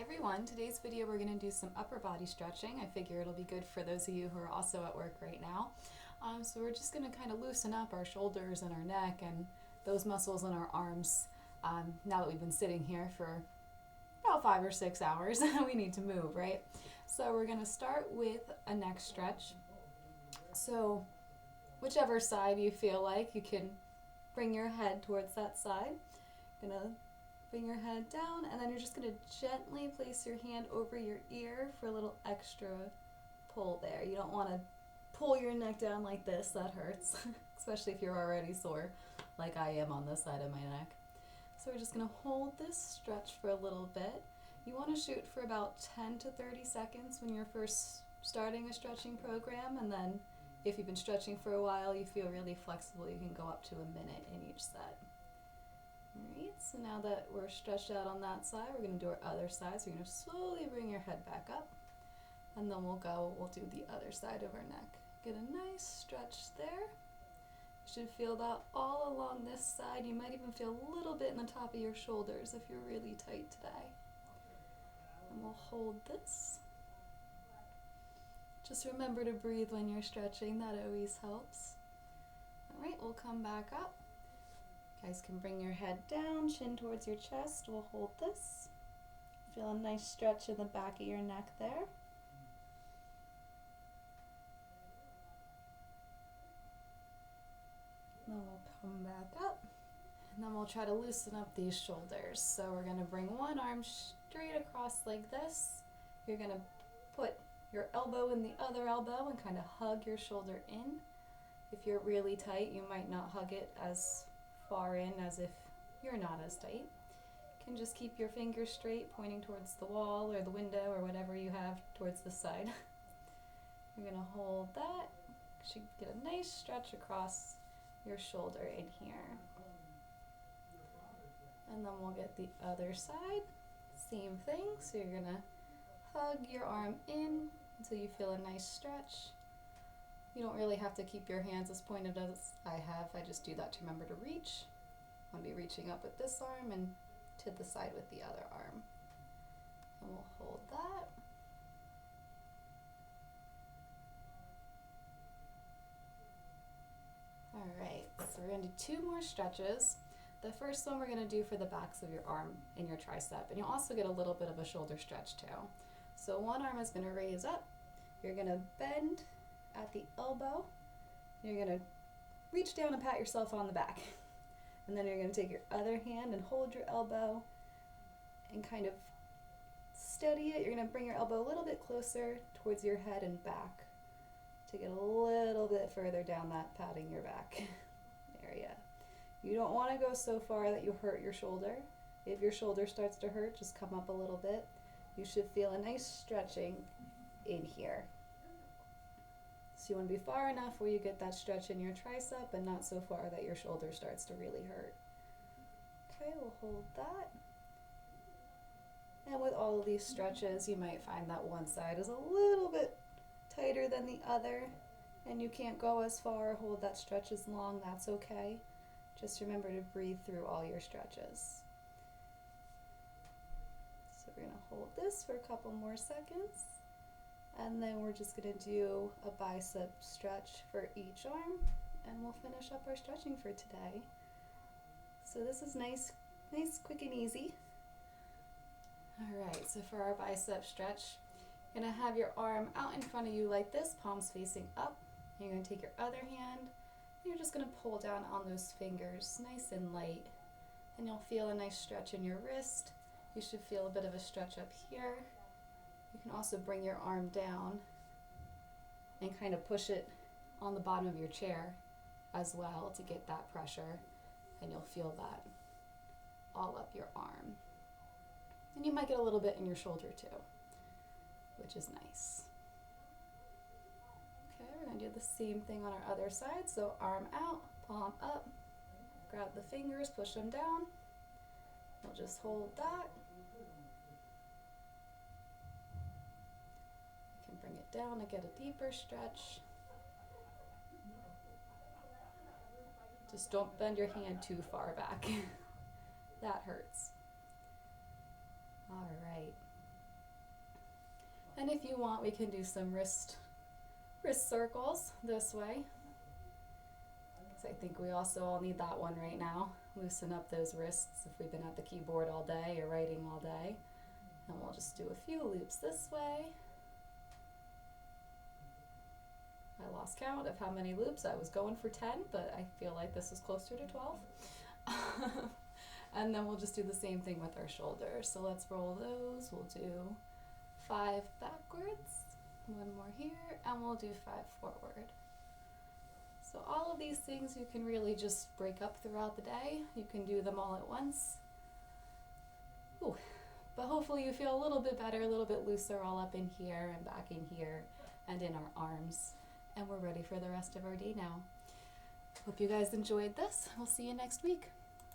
everyone, today's video we're going to do some upper body stretching. I figure it'll be good for those of you who are also at work right now. So we're just going to kind of loosen up our shoulders and our neck and those muscles in our arms. Now that we've been sitting here for about 5 or 6 hours, we need to move, right? So we're going to start with a neck stretch. So whichever side you feel like, you can bring your head towards that side. Gonna bring your head down, and then you're just going to gently place your hand over your ear for a little extra pull there. You don't want to pull your neck down like this, that hurts, especially if you're already sore like I am on this side of my neck. So we're just going to hold this stretch for a little bit. You want to shoot for about 10 to 30 seconds when you're first starting a stretching program, and then if you've been stretching for a while, you feel really flexible, you can go up to a minute in each set. Alright, so now that we're stretched out on that side, we're going to do our other side. So you're going to slowly bring your head back up, and then we'll do the other side of our neck. Get a nice stretch there. You should feel that all along this side. You might even feel a little bit in the top of your shoulders if you're really tight today. And we'll hold this. Just remember to breathe when you're stretching, that always helps. Alright, we'll come back up. You guys can bring your head down, chin towards your chest. We'll hold this. Feel a nice stretch in the back of your neck there. Then we'll come back up, and then we'll try to loosen up these shoulders. So we're going to bring one arm straight across like this. You're going to put your elbow in the other elbow and kind of hug your shoulder in. If you're really tight, you might not hug it as far in as if you're not as tight. You can just keep your fingers straight, pointing towards the wall or the window or whatever you have towards the side. You're going to hold that. You should get a nice stretch across your shoulder in here. And then we'll get the other side. Same thing. So you're going to hug your arm in until you feel a nice stretch. You don't really have to keep your hands as pointed as I have. I just do that to remember to reach. I'll be reaching up with this arm and to the side with the other arm. And we'll hold that. Alright, so we're going to do 2 more stretches. The first one we're going to do for the backs of your arm and your tricep. And you'll also get a little bit of a shoulder stretch too. So one arm is going to raise up. You're going to bend at the elbow. You're going to reach down and pat yourself on the back. And then you're going to take your other hand and hold your elbow and kind of steady it. You're going to bring your elbow a little bit closer towards your head and back to get a little bit further down that patting your back area. You don't want to go so far that you hurt your shoulder. If your shoulder starts to hurt, just come up a little bit. You should feel a nice stretching in here. So you want to be far enough where you get that stretch in your tricep and not so far that your shoulder starts to really hurt. Okay, we'll hold that. And with all of these stretches, you might find that one side is a little bit tighter than the other and you can't go as far, hold that stretch as long, that's okay. Just remember to breathe through all your stretches. So we're going to hold this for a couple more seconds. And then we're just going to do a bicep stretch for each arm, and we'll finish up our stretching for today. So this is nice, quick and easy. Alright, so for our bicep stretch, you're going to have your arm out in front of you like this, palms facing up. You're going to take your other hand, and you're just going to pull down on those fingers, nice and light. And you'll feel a nice stretch in your wrist. You should feel a bit of a stretch up here. You can also bring your arm down and kind of push it on the bottom of your chair as well to get that pressure, and you'll feel that all up your arm. And you might get a little bit in your shoulder too, which is nice. Okay, we're going to do the same thing on our other side. So arm out, palm up, grab the fingers, push them down. We'll just hold that. Bring it down and get a deeper stretch. Just don't bend your hand too far back. That hurts. All right. And if you want, we can do some wrist circles this way. So I think we also all need that one right now. Loosen up those wrists if we've been at the keyboard all day or writing all day. And we'll just do a few loops this way. I lost count of how many loops. I was going for 10, but I feel like this is closer to 12. And then we'll just do the same thing with our shoulders. So let's roll those. We'll do 5 backwards, 1 more here, and we'll do 5 forward. So all of these things you can really just break up throughout the day. You can do them all at once. Ooh. But hopefully you feel a little bit better, a little bit looser all up in here and back in here and in our arms. And we're ready for the rest of our day now. Hope you guys enjoyed this. We'll see you next week.